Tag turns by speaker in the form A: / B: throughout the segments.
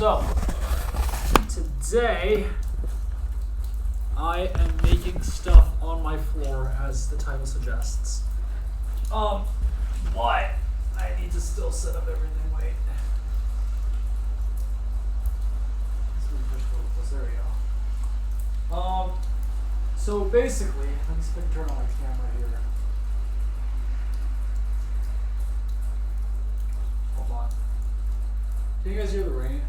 A: So, today I am making stuff on my floor, as the title suggests. But I need to still set up everything. Wait. There we go. So basically, let me see if I can turn on my camera here. Hold on. Can you guys hear the rain?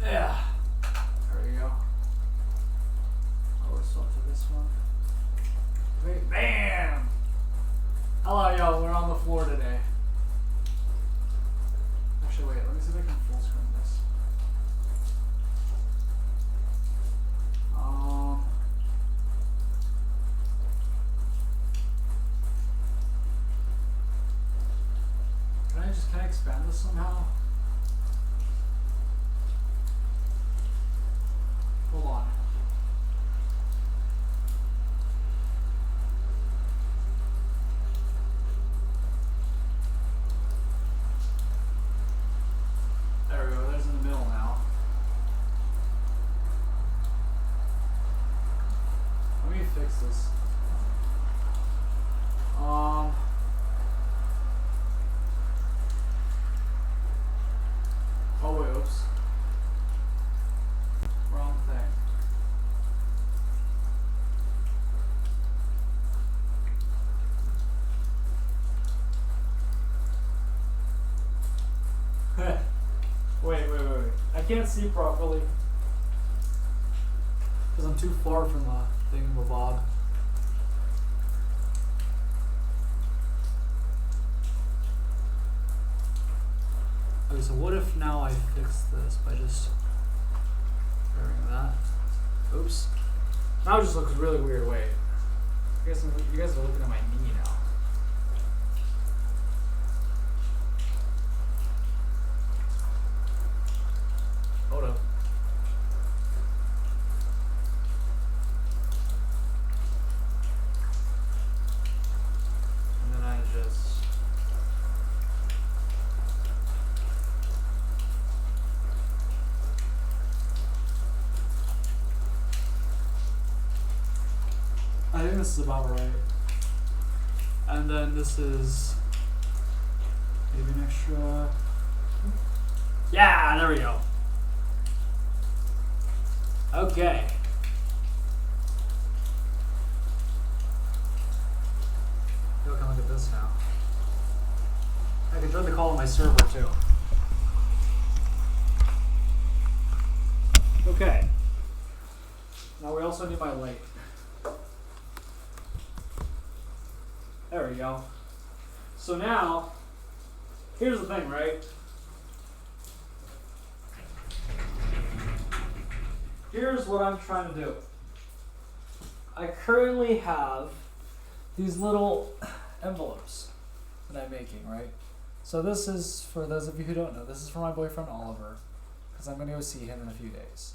A: Yeah. There we go. Oh, we're still to this one. Wait, bam! Hello, y'all. We're on the floor today. Actually, wait. Let me see if I can full screen this. Can I expand this somehow? Hold on. There we go. There's in the middle now. Let me fix this. Oh wait, oops. Wrong thing. Wait. I can't see properly. Because I'm too far from the thingamabob. Okay, so what if now I fix this by just doing that? Oops. Now it just looks really weird. Wait. You guys are looking at my knee now. Hold up. And then I just... I think this is about right. And then this is maybe an extra. Yeah, there we go. Okay. Go come look at this now. I can join the call on my server too. Okay. Now we also need my light. There we go. So now, here's the thing, right? Here's what I'm trying to do. I currently have these little envelopes that I'm making, right? So this is, for those of you who don't know, this is for my boyfriend Oliver, because I'm going to go see him in a few days.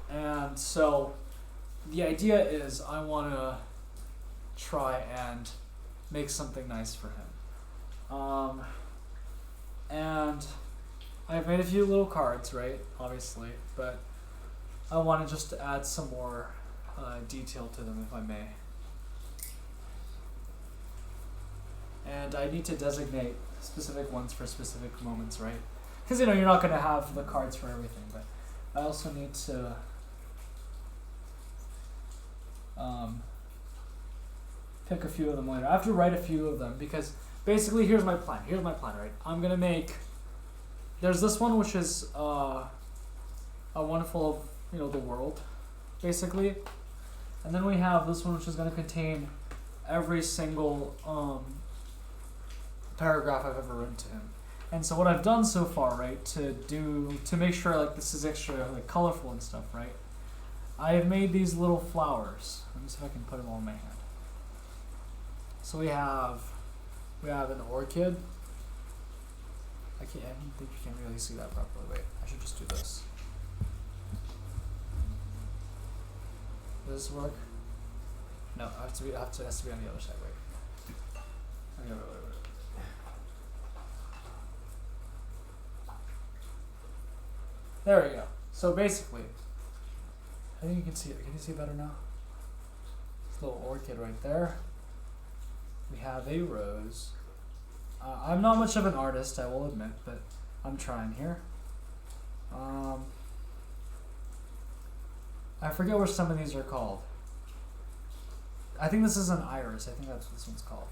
A: And so the idea is I want to try and make something nice for him. And I've made a few little cards, right? Obviously, but I want to just add some more detail to them, if I may. And I need to designate specific ones for specific moments, right? Because, you're not going to have the cards for everything, but I also need to pick a few of them later. I have to write a few of them because basically here's my plan. Right? I'm going to make, there's this one which is a wonderful of, the world, basically. And then we have this one which is going to contain every single paragraph I've ever written to him. And so what I've done so far, right, to make sure like this is extra like colorful and stuff, right, I have made these little flowers. Let me see if I can put them all in my hand. So we have an orchid. I don't think you can really see that properly. Wait, I should just do this. Does this work? No, it has to be on the other side. Wait. Okay, wait. There we go. So basically, I think you can see it. Can you see better now? This little orchid right there. We have a rose. I'm not much of an artist, I will admit, but I'm trying here. I forget what some of these are called. I think this is an iris. I think that's what this one's called.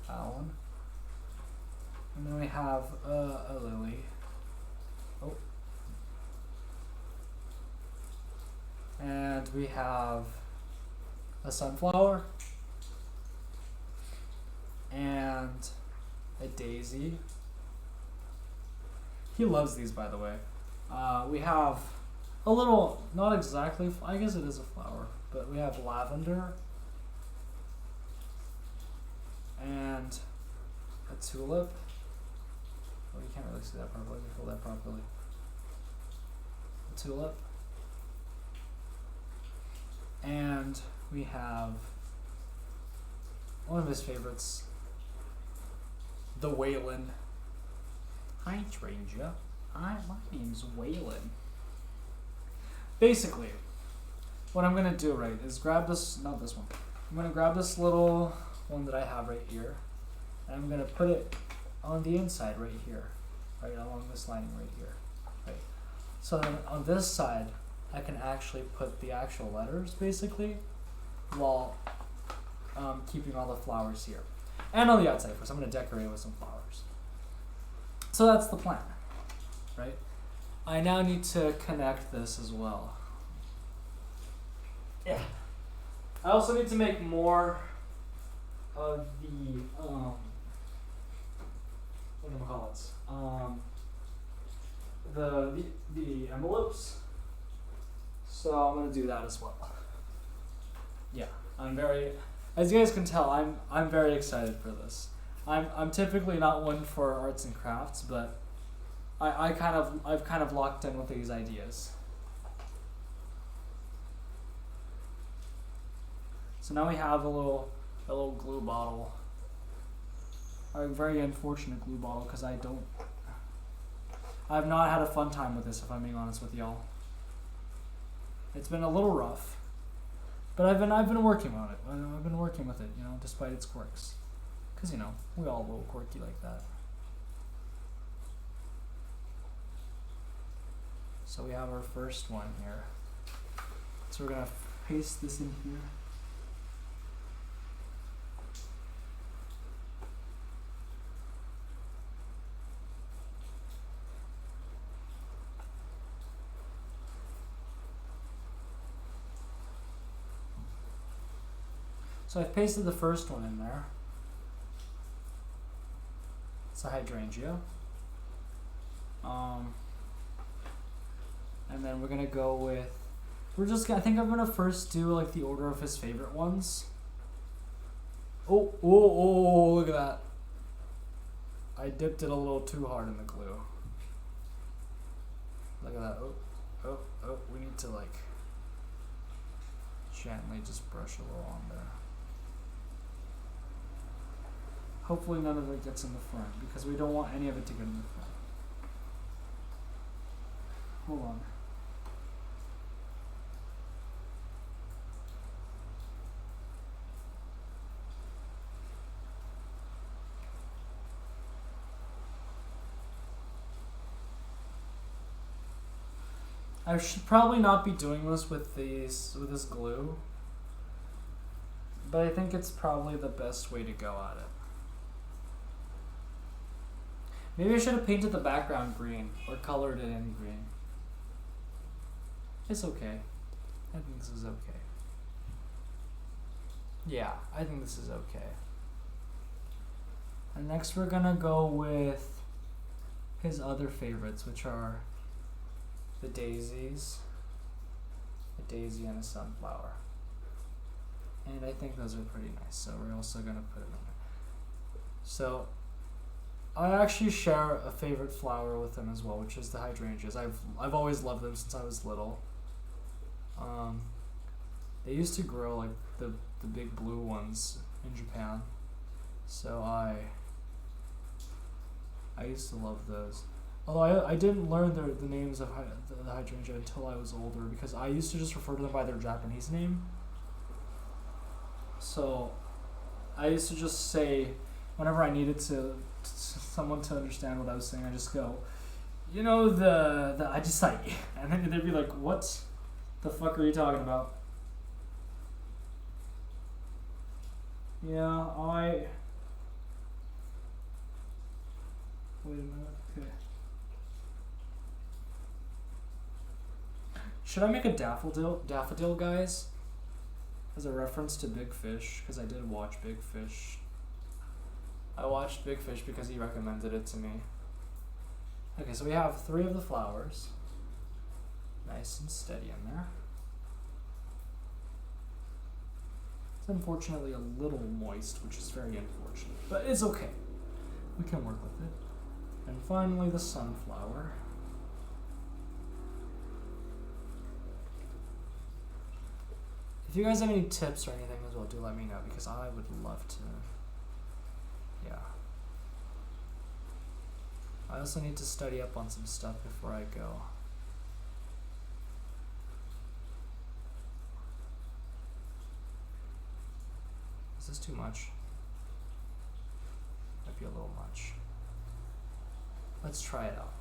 A: That one. And then we have a lily. Oh. And we have a sunflower. And a daisy. He loves these, by the way. We have a little, not exactly, I guess it is a flower, but we have lavender. And a tulip. Oh, you can't really see that properly. Let me fill that properly. A tulip. And we have one of his favorites, the Waylon. Hi, stranger. My name's Waylon. Basically, what I'm gonna do, right, is grab this, not this one. I'm gonna grab this little one that I have right here, and I'm gonna put it on the inside right here, right along this lining right here, right. So then on this side, I can actually put the actual letters basically, while keeping all the flowers here. And on the outside, of course, I'm gonna decorate with some flowers. So that's the plan, right? I now need to connect this as well. Yeah. I also need to make more of the what do I call it? The envelopes. So I'm gonna do that as well. Yeah, I'm very, as you guys can tell, I'm very excited for this. I'm typically not one for arts and crafts, but I've kind of locked in with these ideas. So now we have a little glue bottle. A very unfortunate glue bottle because I've not had a fun time with this, if I'm being honest with y'all. It's been a little rough, but I've been working on it. I've been working with it, you know, despite its quirks. Because, you know, we all a little quirky like that. So we have our first one here. So we're going to paste this in here. So I've pasted the first one in there. It's a hydrangea. And then we're gonna go with, I think I'm gonna first do like the order of his favorite ones. Oh, look at that. I dipped it a little too hard in the glue. Look at that. Oh, we need to like gently just brush a little on there. Hopefully none of it gets in the front, because we don't want any of it to get in the front. Hold on. I should probably not be doing this with this glue, but I think it's probably the best way to go at it. Maybe I should have painted the background green or colored it in green. It's okay. I think this is okay. Yeah, I think this is okay. And next we're gonna go with his other favorites, which are the daisies, a daisy and a sunflower. And I think those are pretty nice, so we're also gonna put it on there. So I actually share a favorite flower with him as well, which is the hydrangeas. I've always loved them since I was little. They used to grow like the big blue ones in Japan, so I used to love those. Although I didn't learn the names of the hydrangea until I was older, because I used to just refer to them by their Japanese name. So I used to just say, whenever I needed someone to understand what I was saying, I just go, you know, the ajisai. And then they'd be like, what the fuck are you talking about? Yeah, wait a minute, okay. Should I make a daffodil, guys? As a reference to Big Fish, because I did watch Big Fish. I watched Big Fish because he recommended it to me. Okay, so we have 3 of the flowers. Nice and steady in there. It's unfortunately a little moist, which is very unfortunate, but it's okay. We can work with it. And finally the sunflower. If you guys have any tips or anything as well, do let me know, because I would love to. Yeah. I also need to study up on some stuff before I go. Is this too much? Might be a little much. Let's try it out.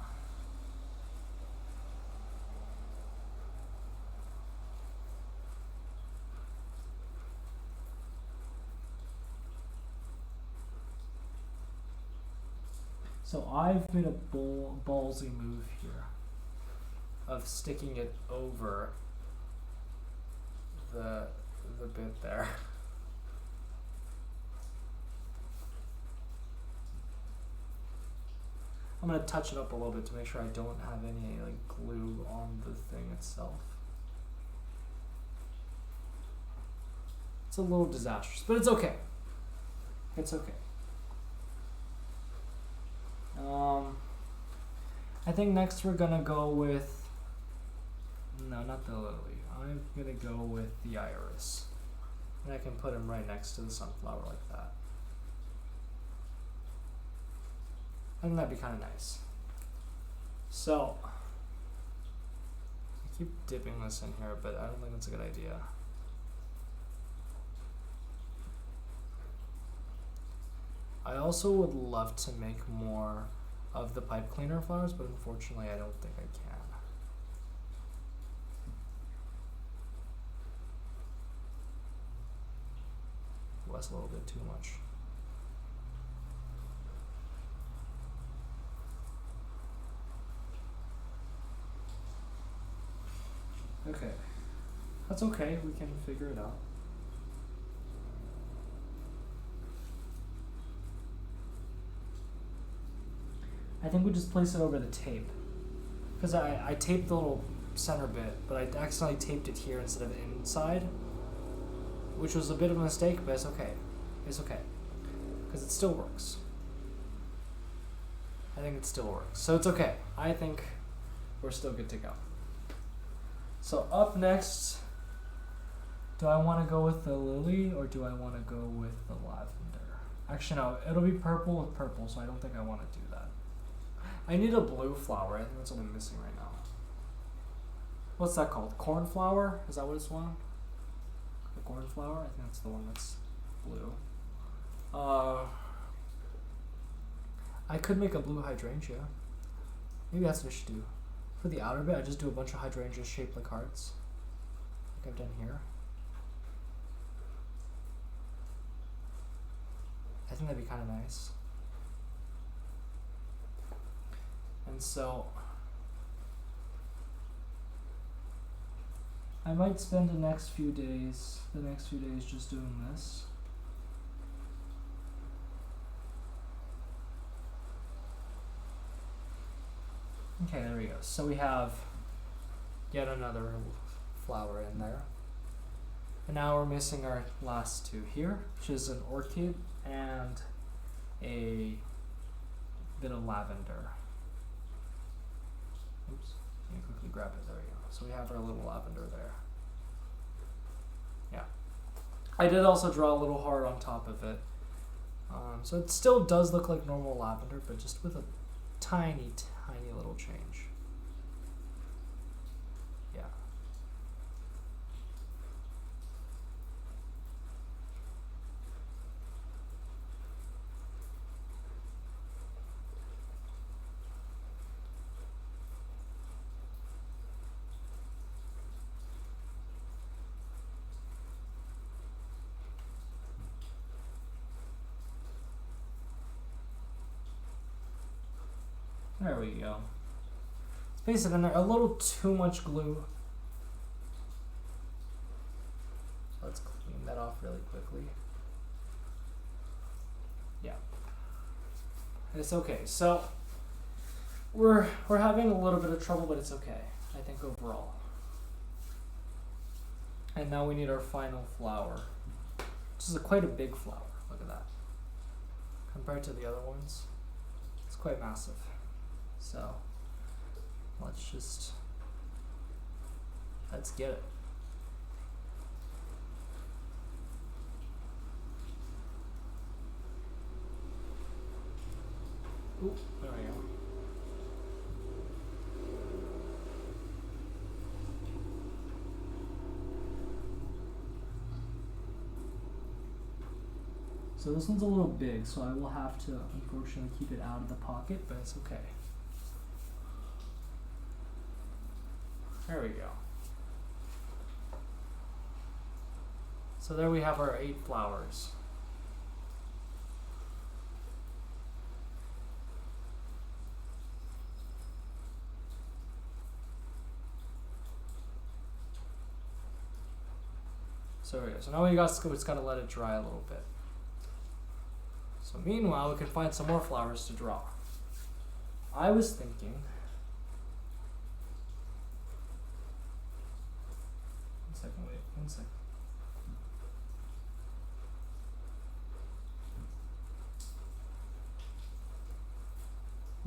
A: So I've made a ballsy move here of sticking it over the bit there. I'm gonna touch it up a little bit to make sure I don't have any like glue on the thing itself. It's a little disastrous, but it's okay. It's okay. I think next we're gonna go with, no, not the lily. I'm gonna go with the iris. And I can put him right next to the sunflower like that. I think that'd be kind of nice. So, I keep dipping this in here, but I don't think that's a good idea. I also would love to make more of the pipe cleaner flowers, but unfortunately I don't think I can. Well, that's a little bit too much. Okay. That's okay, we can figure it out. I think we just place it over the tape. Because I taped the little center bit, but I accidentally taped it here instead of inside. Which was a bit of a mistake, but it's okay. It's okay. Because it still works. I think it still works. So it's okay. I think we're still good to go. So up next, do I want to go with the lily or do I want to go with the lavender? Actually, no. It'll be purple with purple, so I don't think I want to do that. I need a blue flower. I think that's what I'm missing right now. What's that called? Cornflower? Is that what it's called? The cornflower? I think that's the one that's blue. I could make a blue hydrangea. Maybe that's what I should do. For the outer bit, I just do a bunch of hydrangeas shaped like hearts. Like I've done here. I think that'd be kind of nice. And so I might spend the next few days just doing this. Okay, there we go. So we have yet another flower in there. And now we're missing our last two here, which is an orchid and a bit of lavender. Oops, let me quickly grab it. There we go. So we have our little lavender there. Yeah. I did also draw a little heart on top of it. So it still does look like normal lavender, but just with a tiny, tiny little change. Yeah. There we go. Space it in there. A little too much glue. Let's clean that off really quickly. Yeah. It's okay. So we're having a little bit of trouble, but it's okay, I think, overall. And now we need our final flower. This is quite a big flower. Look at that. Compared to the other ones, it's quite massive. So let's get it. Ooh, there we go. So this one's a little big, so I will have to unfortunately keep it out of the pocket, but it's okay. There we go. So there we have our 8 flowers. So there we go. So now we just gotta let it dry a little bit. So meanwhile, we can find some more flowers to draw. I was thinking, one second.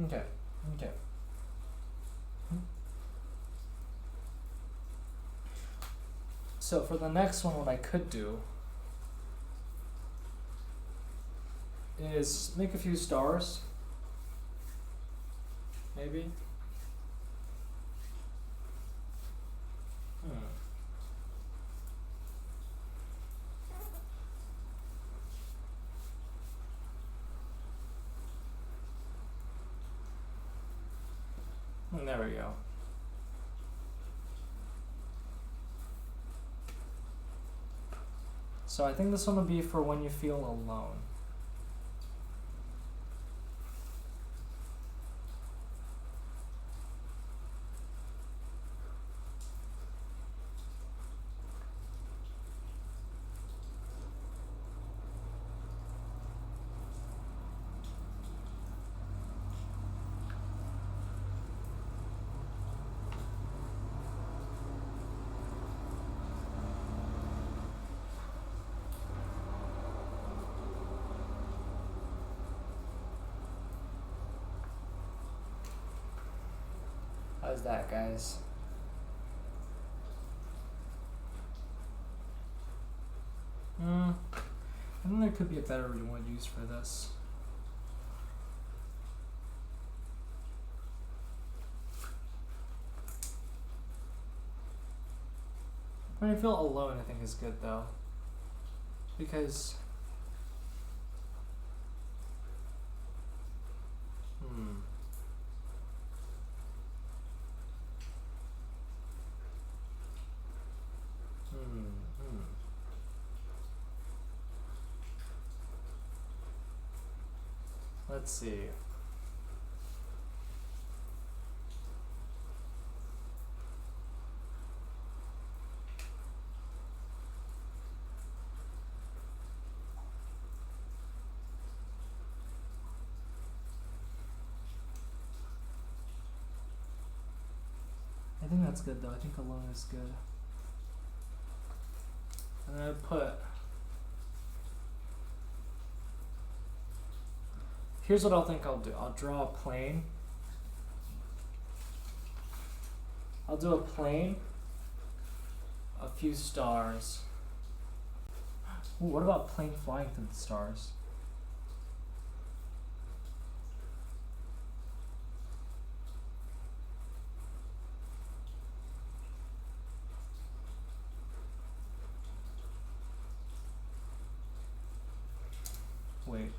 A: Okay. So for the next one, what I could do is make a few stars, maybe. And there we go. So I think this one will be for when you feel alone. How's that, guys? I think there could be a better one used for this. When I feel alone, I think is good though, because let's see. I think that's good though. I think alone is good. And then I put, here's what I'll think I'll do. I'll draw a plane. I'll do a plane, a few stars. Ooh, what about plane flying through the stars? wait.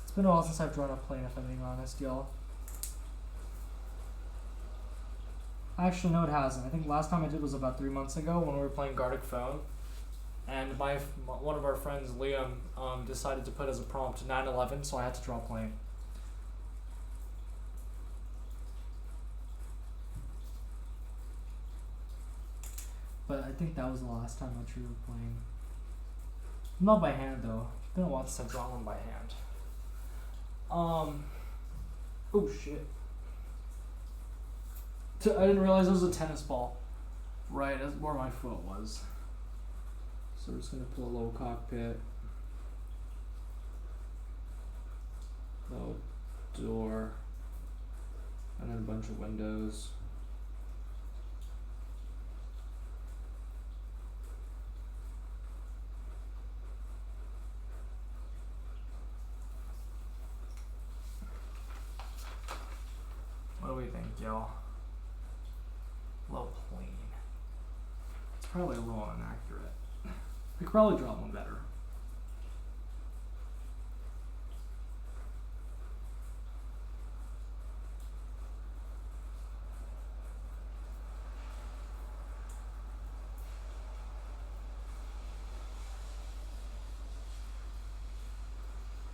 A: It's been a while since I've drawn a plane, if I'm being honest, y'all. Actually, no, it hasn't. I think last time I did was about 3 months ago when we were playing Gartic Phone. And one of our friends, Liam, decided to put as a prompt 9/11, so I had to draw a plane. But I think that was the last time I drew a plane. Not by hand, though. It's been a while since I've drawn one by hand. Oh shit. I didn't realize it was a tennis ball. Right, that's where my foot was. So we're just gonna put a little cockpit. Little door. And then a bunch of windows. What do we think, y'all? Little plane. It's probably a little inaccurate. We could probably draw one better.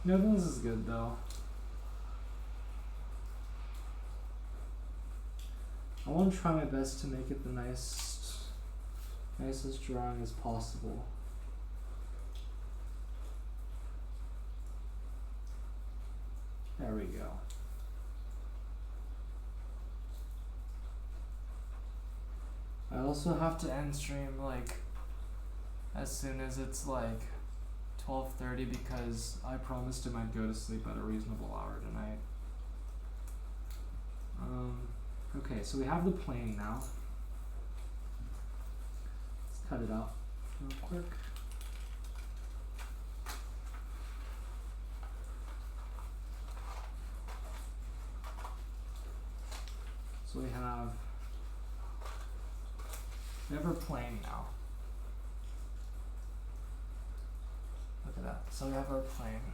A: No, this is good though. I want to try my best to make it the nicest drawing as possible. There we go. I also have to end stream like as soon as it's like 12:30 because I promised him I'd go to sleep at a reasonable hour tonight. Okay, so we have the plane now. Let's cut it out real quick. So we have our plane now. Look at that. So we have our plane.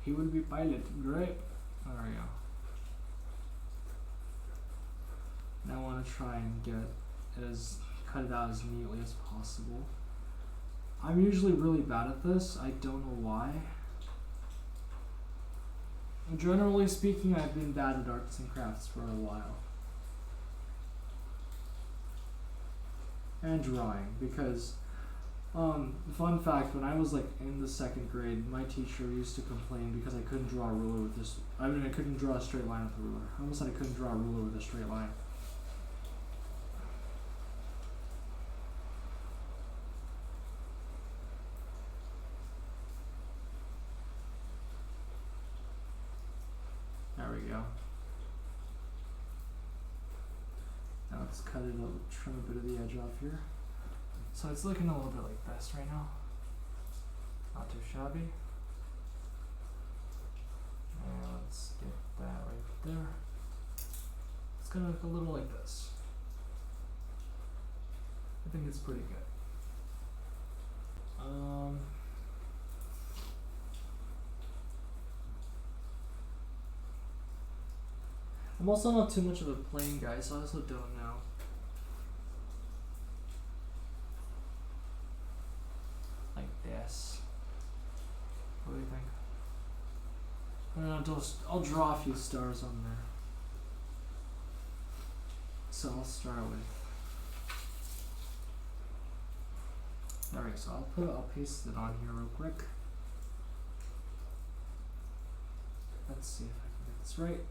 A: He would be pilot. Great. There we go. Now I want to try and get it cut it out as neatly as possible. I'm usually really bad at this. I don't know why. Generally speaking, I've been bad at arts and crafts for a while. And drawing, because fun fact, when I was like in the 2nd grade, my teacher used to complain because I couldn't draw a ruler with this. I couldn't draw a straight line with a ruler. I almost said I couldn't draw a ruler with a straight line. There we go. Now let's cut it out, trim a bit of the edge off here. So it's looking a little bit like this right now. Not too shabby. And let's get that right there. It's gonna look a little like this. I think it's pretty good. I'm also not too much of a plane guy, so I also don't know. Like this. What do you think? I'll draw a few stars on there. So I'll start with. Alright, so I'll paste it on here real quick. Let's see if I can get this right.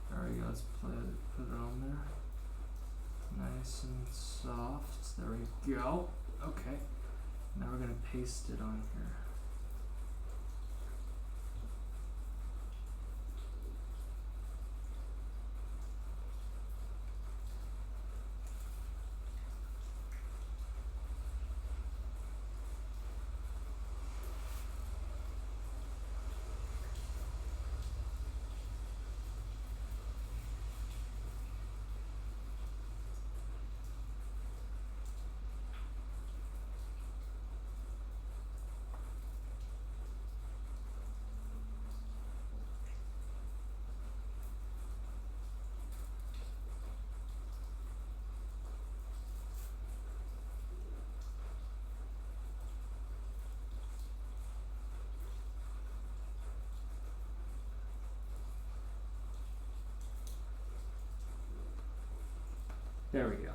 A: There we go, let's put it on there. Nice and soft. There we go. Okay. Now we're gonna paste it on here. There we go.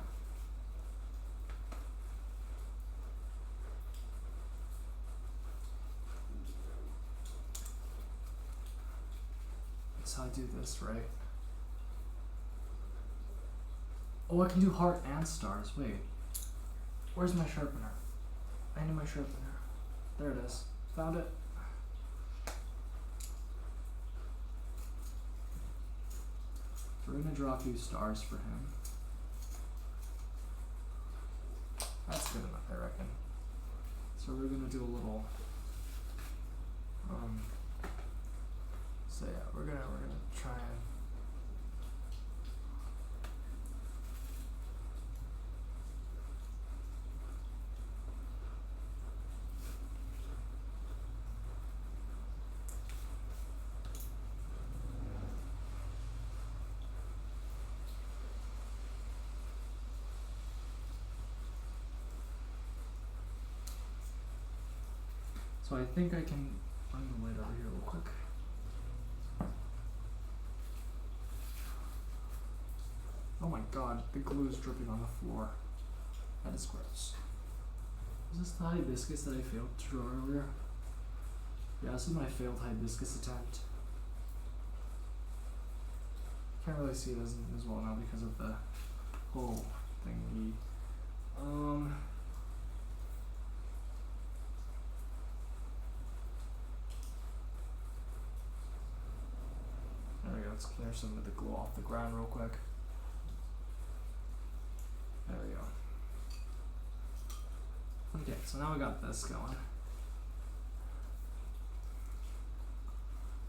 A: That's how I do this, right? Oh, I can do heart and stars. Wait. Where's my sharpener? I need my sharpener. There it is. Found it. So we're gonna draw a few stars for him. That's good enough, I reckon. So we're gonna do a little so yeah, we're gonna try and so I think I can bring the light over here real quick. Oh my god, the glue is dripping on the floor. That is gross. Is this the hibiscus that I failed to draw earlier? Yeah, this is my failed hibiscus attempt. Can't really see it as well now because of the whole thingy. There we go, let's clear some of the glue off the ground real quick. There we go. Okay, so now we got this going.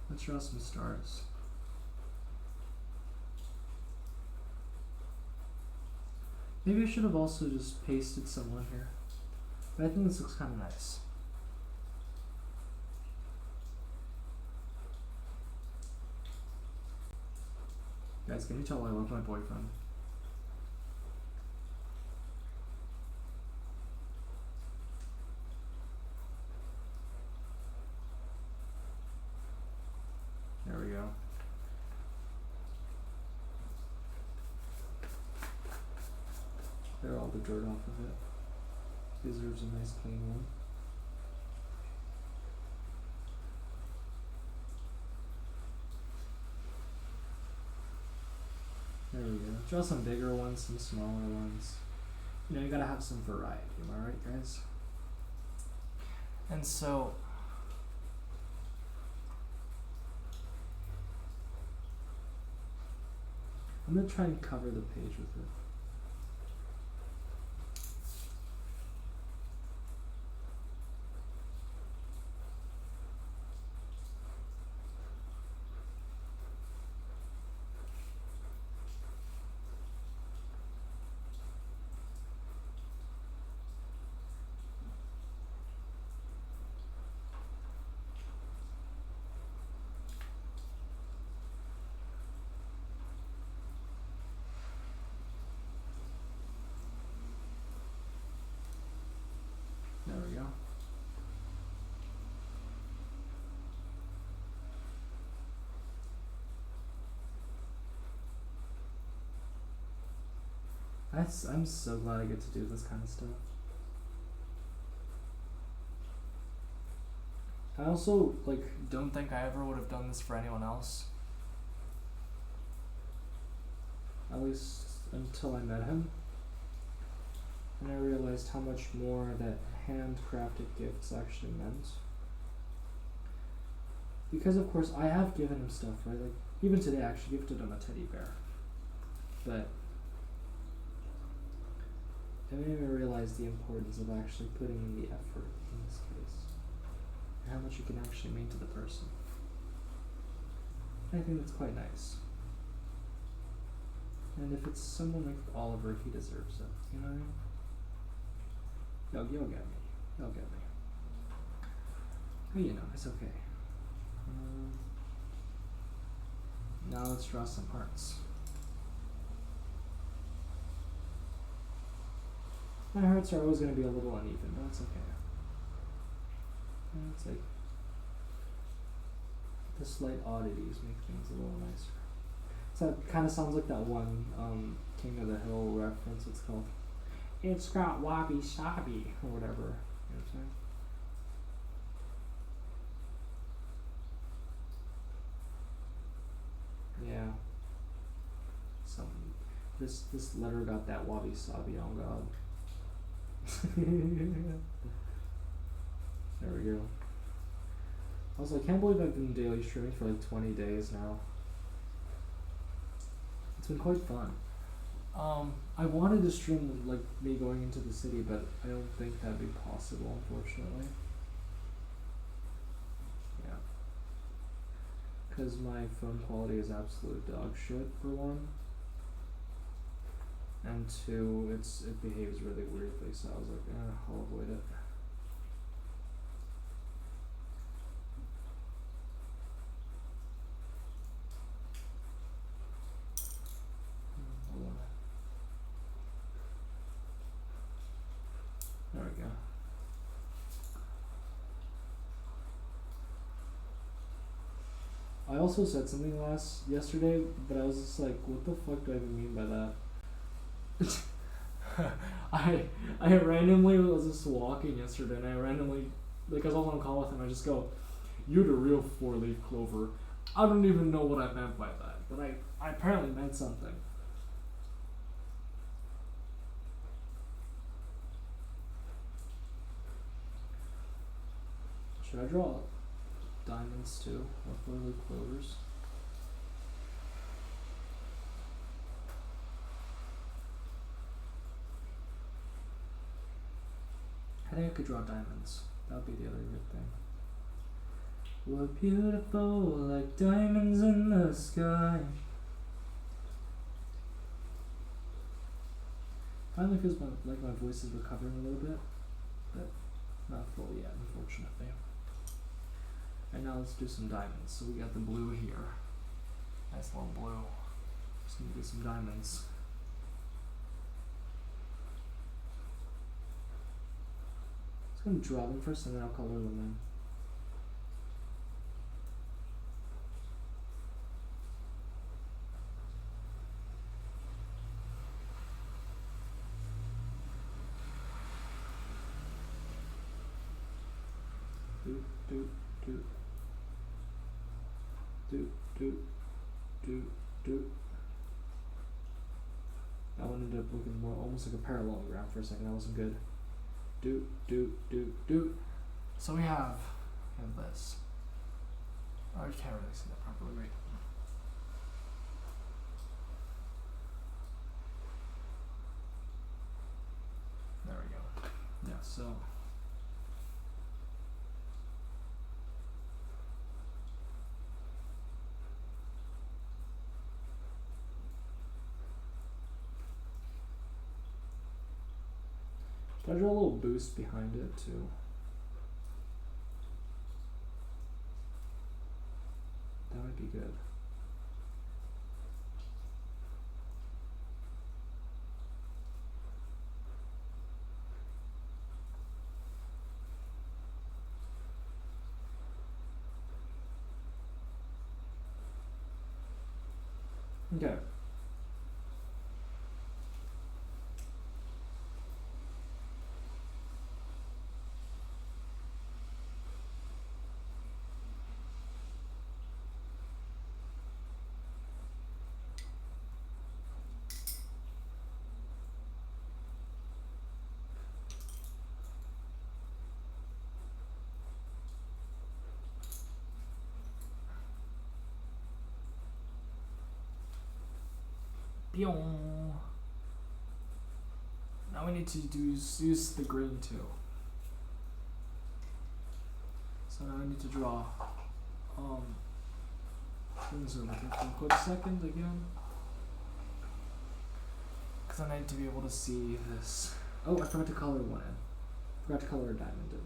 A: Let's draw some stars. Maybe I should have also just pasted someone here. But I think this looks kind of nice. Guys, can you tell I love my boyfriend? There we go. Clear all the dirt off of it. Deserves a nice clean one. There we go. Draw some bigger ones, some smaller ones. You know, you gotta have some variety, am I right, guys? And so I'm gonna try and cover the page with it. There we go. I'm so glad I get to do this kind of stuff. I also don't think I ever would have done this for anyone else. At least until I met him. And I realized how much more that handcrafted gifts actually meant. Because of course I have given him stuff, right? Like even today I actually gifted him a teddy bear. But it made me realize the importance of actually putting in the effort in this case. And how much you can actually mean to the person. I think that's quite nice. And if it's someone like Oliver, he deserves it. You know what I mean? You'll get me. You'll get me. But you know, it's okay. Now let's draw some hearts. My hearts are always going to be a little uneven, but it's okay. And it's like the slight oddities make things a little nicer. So it kind of sounds like that one King of the Hill reference. It's called It's Got Wabi Sabi or whatever. You know what I'm saying? Yeah. This letter got that wabi sabi on God. There we go. Also, I can't believe I've been daily streaming for like 20 days now. It's been quite fun. I wanted to stream like me going into the city, but I don't think that'd be possible, unfortunately. Yeah. Because my phone quality is absolute dog shit, for one. And two, it behaves really weirdly, so I was like, I'll avoid it. Hold on. There we go. I also said something yesterday, but I was just like, what the fuck do I even mean by that? I randomly was just walking yesterday, and I randomly, like, I was on a call with him, I just go, "You're the real four-leaf clover." I don't even know what I meant by that, but I apparently meant something. Should I draw diamonds too, or four-leaf clovers? I think I could draw diamonds. That would be the other good thing. We're beautiful like diamonds in the sky. Finally feels like my voice is recovering a little bit, but not fully yet, unfortunately. And now let's do some diamonds. So we got the blue here. Nice little blue. Just gonna do some diamonds. I'm gonna draw them first and then I'll color them in. Do. That one ended up looking more almost like a parallelogram for a second. That wasn't good. Do. So we have this. Oh, I can't really see that properly. Wait. There we go. Yeah, so. Should I draw a little boost behind it too? That would be good. Okay. Now we need to use the green too. So now I need to draw things over here for a quick second again. Because I need to be able to see this. Oh, I forgot to color one in. Forgot to color a diamond in.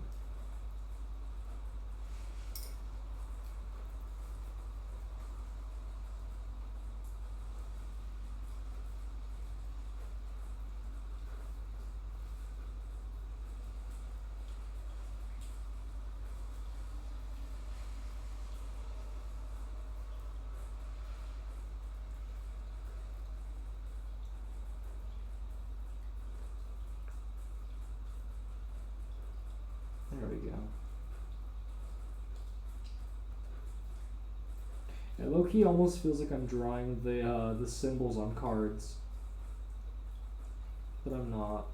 A: go. Yeah, low-key almost feels like I'm drawing the symbols on cards, but I'm not.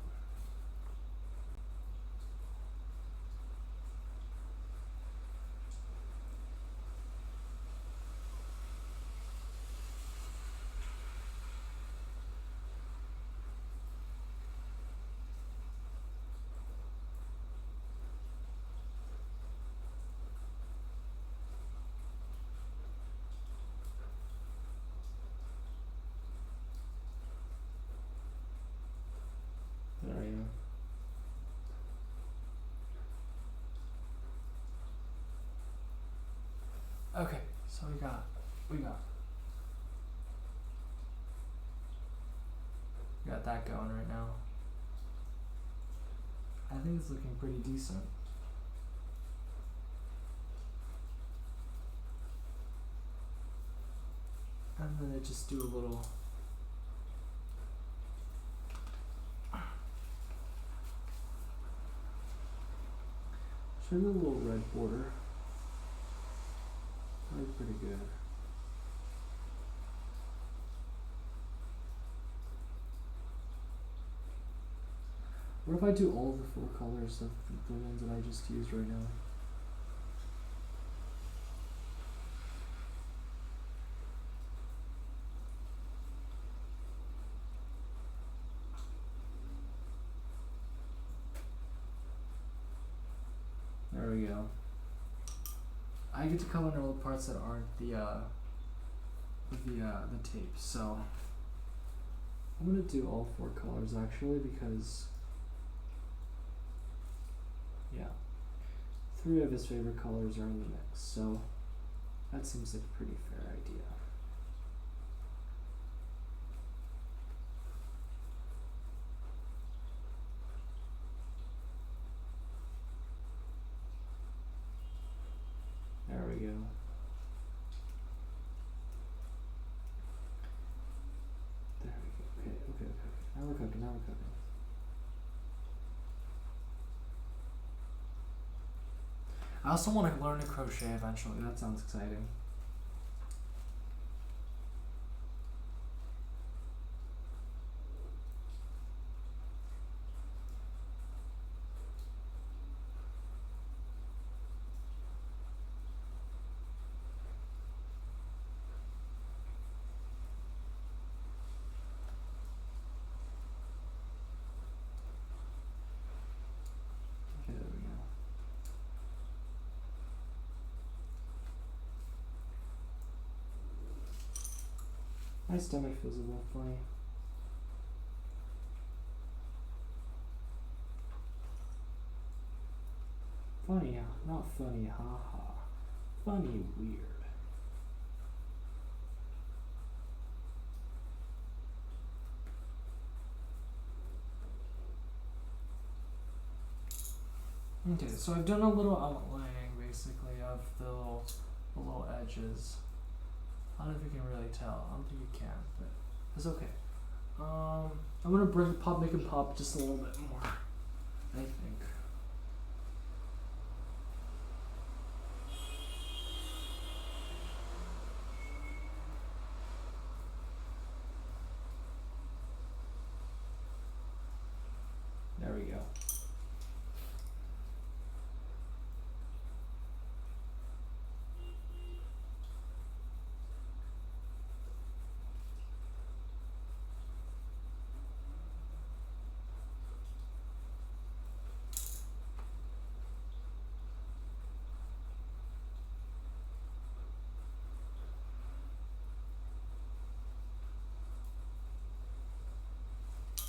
A: There we go. Okay, so we got that going right now. I think it's looking pretty decent. And then I just do a little should do a little red border. Probably pretty good. What if I do all the full colors of the ones that I just used right now? There we go. I get to color in all the parts that aren't the tape, so I'm gonna do all 4 colors actually because yeah, 3 of his favorite colors are in the mix, so that seems like a pretty fair idea. There we go. There we go. Okay. Now we're cooking. I also want to learn to crochet eventually. That sounds exciting. Okay, there we go. My stomach feels a little funny. Funny, not funny, haha. Funny, weird. Okay, so I've done a little outlining basically of the little edges. I don't know if you can really tell. I don't think you can, but it's okay. I'm gonna make it pop just a little bit more, I think. There we go.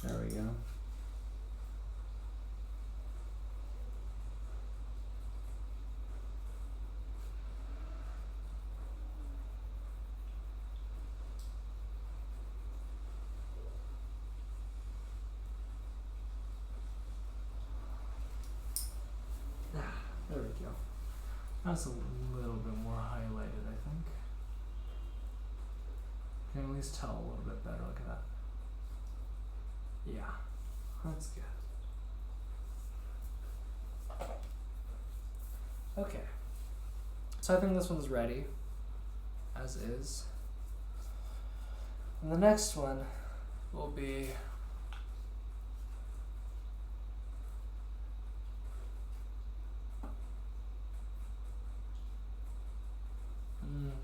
A: There we go. There we go. That's a little bit more highlighted, I think. You can at least tell a little bit better. Look at that. Yeah, that's good. Okay. So I think this one's ready, as is. And the next one will be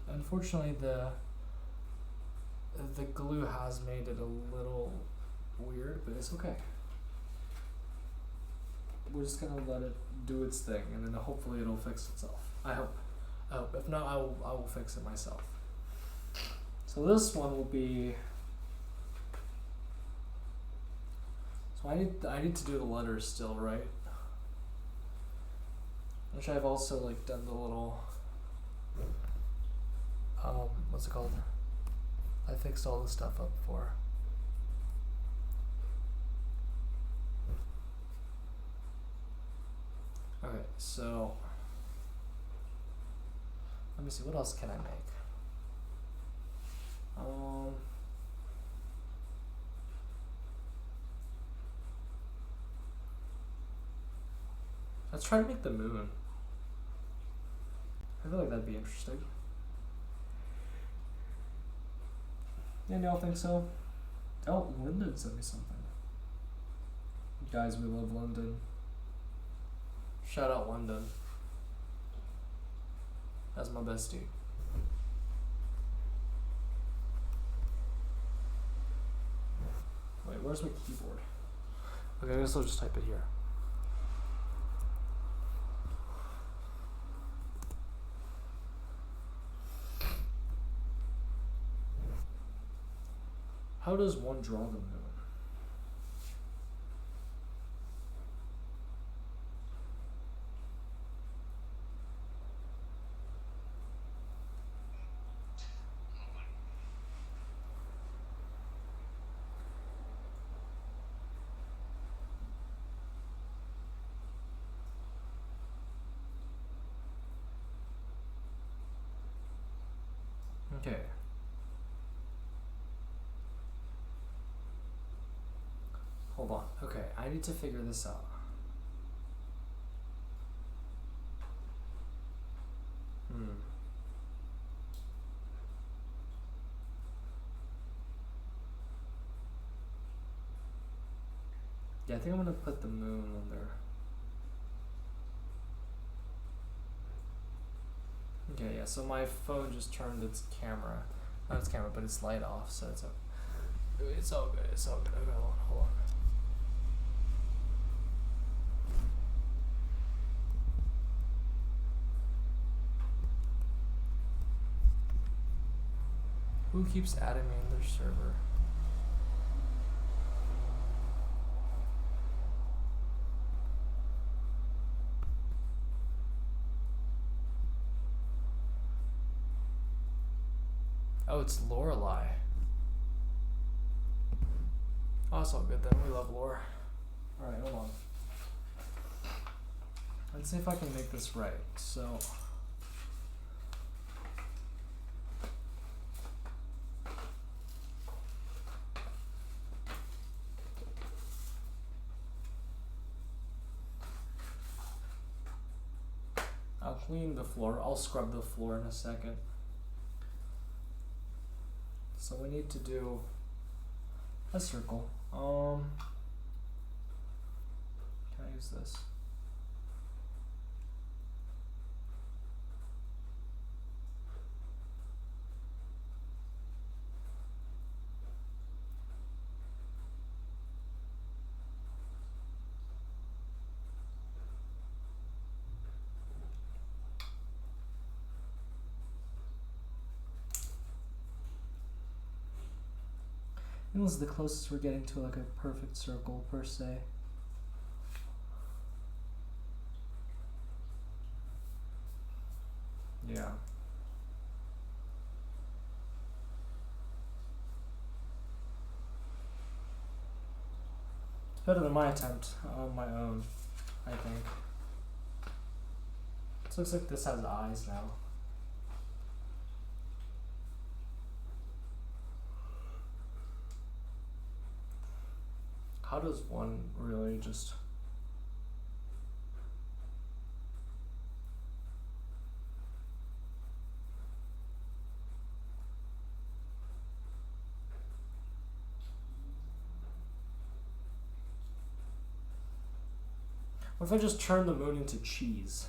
A: unfortunately the glue has made it a little weird, but it's okay. We're just gonna let it do its thing, and then hopefully it'll fix itself. I hope. If not, I will fix it myself. So this one will be. So I need to do the letters still, right? Which I've also like done the little. What's it called? I fixed all this stuff up for. Okay, so let me see, what else can I make? Let's try to make the moon. I feel like that'd be interesting. Yeah, y'all think so? Oh, Lyndon sent me something. Guys, we love London. Shout out London. That's my bestie. Wait, where's my keyboard? Okay, I guess I'll just type it here. How does one draw the moon? Okay. Hold on. Okay, I need to figure this out. Yeah, I think I'm gonna put the moon on there. Okay, yeah, so my phone just turned its camera. Not its camera, but its light off, so it's all good, it's all good. Okay, hold on. Who keeps adding me in their server? Oh, it's Lorelei. Oh, it's all good then. We love lore. Alright, hold on. Let's see if I can make this right. So. I'll clean the floor. I'll scrub the floor in a second. So we need to do a circle. Can I use this? This is the closest we're getting to like a perfect circle per se. Yeah. It's better than my attempt on my own, I think. It looks like this has eyes now. How does one really just... What if I just turn the moon into cheese?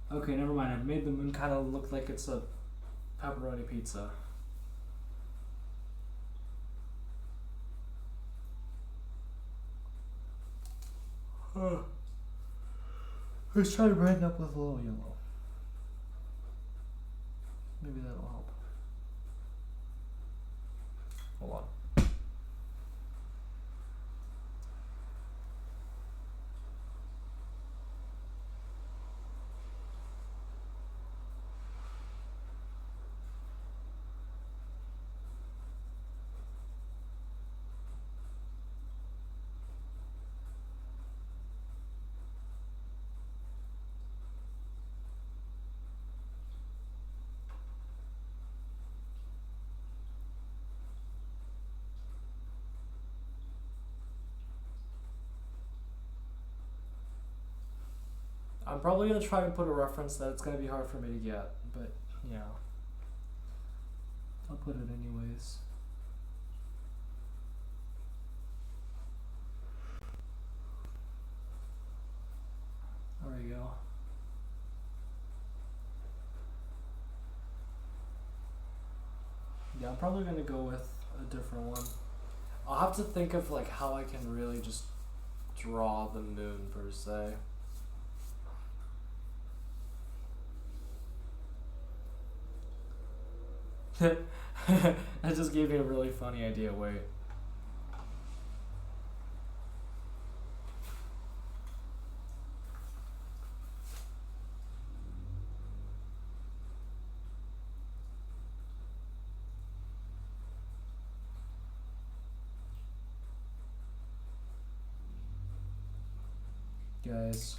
A: Okay, never mind. I've made the moon kind of look like it's a pepperoni pizza. Let's try to brighten up with a little yellow. Maybe that'll help. Hold on. I'm probably going to try and put a reference that it's going to be hard for me to get, but, you know. I'll put it anyways. There we go. Yeah, I'm probably going to go with a different one. I'll have to think of, like, how I can really just draw the moon, per se. That just gave me a really funny idea. Wait. Guys.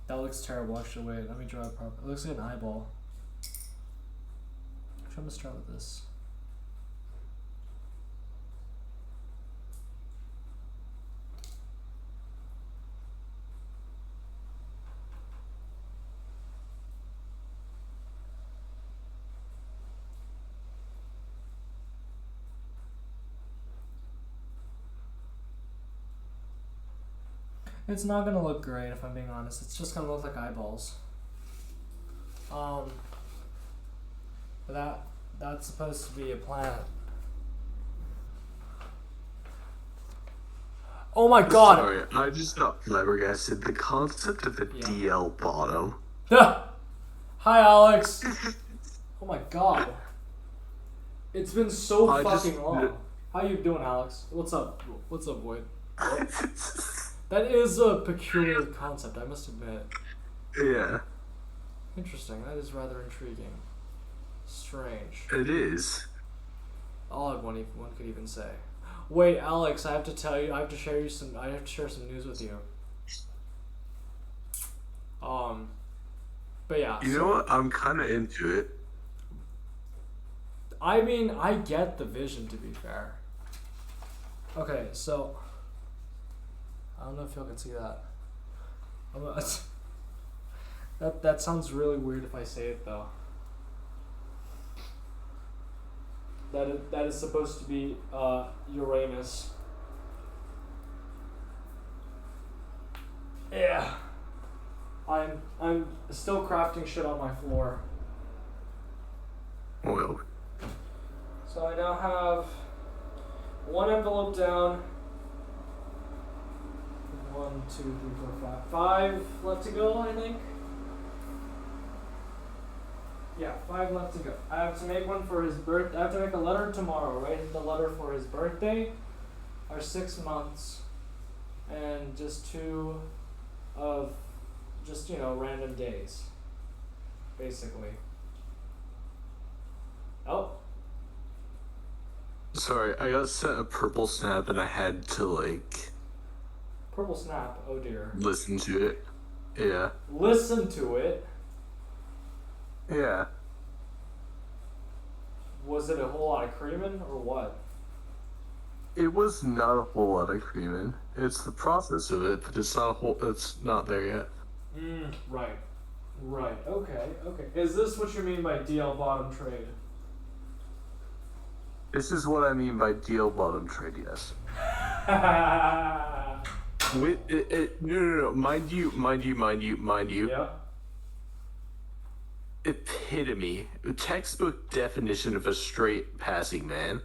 A: That looks terrible. Actually, wait. Let me draw it properly. It looks like an eyeball. Actually, I'm gonna start with this. It's not gonna look great if I'm being honest. It's just gonna look like eyeballs. But that's supposed to be a planet. Oh my god!
B: Sorry, I just got flabbergasted. The concept of a DL bottom.
A: Hi, Alex. Oh my god. It's been so fucking long. How you doing, Alex? What's up? What's up, Boyd? That is a peculiar concept, I must admit.
B: Yeah.
A: Interesting. That is rather intriguing. Strange.
B: It is.
A: Odd one could even say. Wait, Alex, I have to tell you. I have to share some news with you. But yeah.
B: You know what? I'm kind of into it.
A: I mean, I get the vision, to be fair. Okay, so I don't know if y'all can see that. That sounds really weird if I say it though. That is supposed to be Uranus. Yeah. I'm still crafting shit on my floor.
B: Well.
A: So I now have one envelope down. 1, 2, 3, 4, 5. 5 left to go, I think. Yeah, 5 left to go. I have to make one for his birth. I have to make a letter tomorrow, right? The letter for his birthday, our 6 months, and just 2 of just, random days, basically. Oh.
B: Sorry, I got sent a purple snap and I had to,
A: Purple snap, oh dear.
B: listen to it. Yeah.
A: Listen to it?
B: Yeah.
A: Was it a whole lot of creaming or what?
B: It was not a whole lot of creaming. It's the process of it, but it's not a whole. It's not there yet.
A: Right. Right. Okay. Okay. Is this what you mean by DL bottom trade?
B: This is what I mean by deal bottom trade. Yes. No. Mind you.
A: Yeah.
B: Epitome, textbook definition of a straight passing man.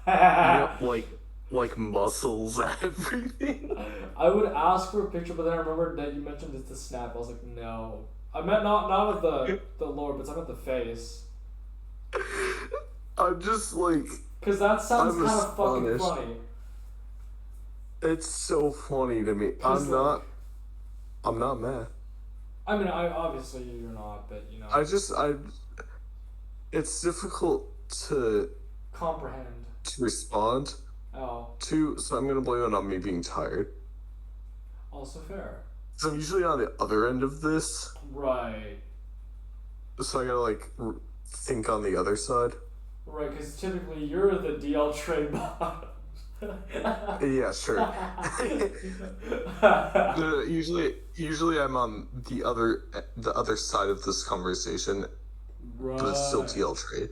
B: You know, like muscles, everything.
A: I would ask for a picture, but then I remembered that you mentioned it's the snap. I was like, no. I meant not of the lower, but I meant the face.
B: I'm just like.
A: Because that sounds
B: I'm
A: kind of fucking
B: astonished.
A: funny.
B: It's so funny to me. I'm not mad.
A: I mean, obviously you're not, but you know.
B: It's difficult to
A: comprehend.
B: To respond.
A: Oh.
B: To, so I'm gonna blame it on me being tired.
A: Also fair.
B: So I'm usually on the other end of this.
A: Right.
B: So I gotta think on the other side.
A: Right, because typically you're the DL trade bot.
B: Yeah, sure. Usually I'm on the other side of this conversation,
A: right.
B: But it's still DL trade.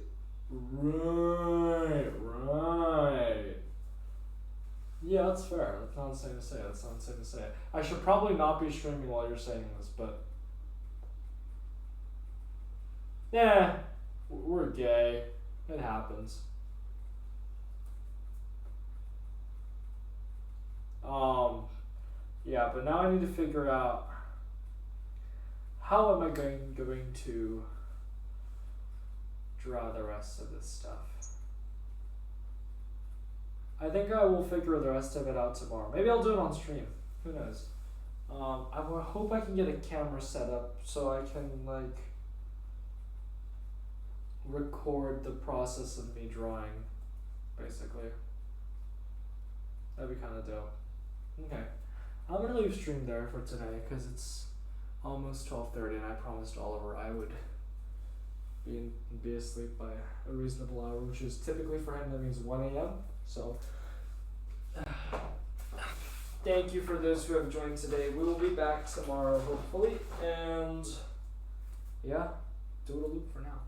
A: Right. Yeah, that's fair. That's not insane to say. I should probably not be streaming while you're saying this, but yeah, we're gay. It happens. Yeah, but now I need to figure out how am I going to draw the rest of this stuff. I think I will figure the rest of it out tomorrow. Maybe I'll do it on stream. Who knows? I hope I can get a camera set up so I can record the process of me drawing, basically. That'd be kind of dope. Okay, I'm gonna leave stream there for today because it's almost 12:30, and I promised Oliver I would be asleep by a reasonable hour, which is typically for him that means 1 a.m. So, thank you for those who have joined today. We will be back tomorrow, hopefully, and yeah, do it a loop for now.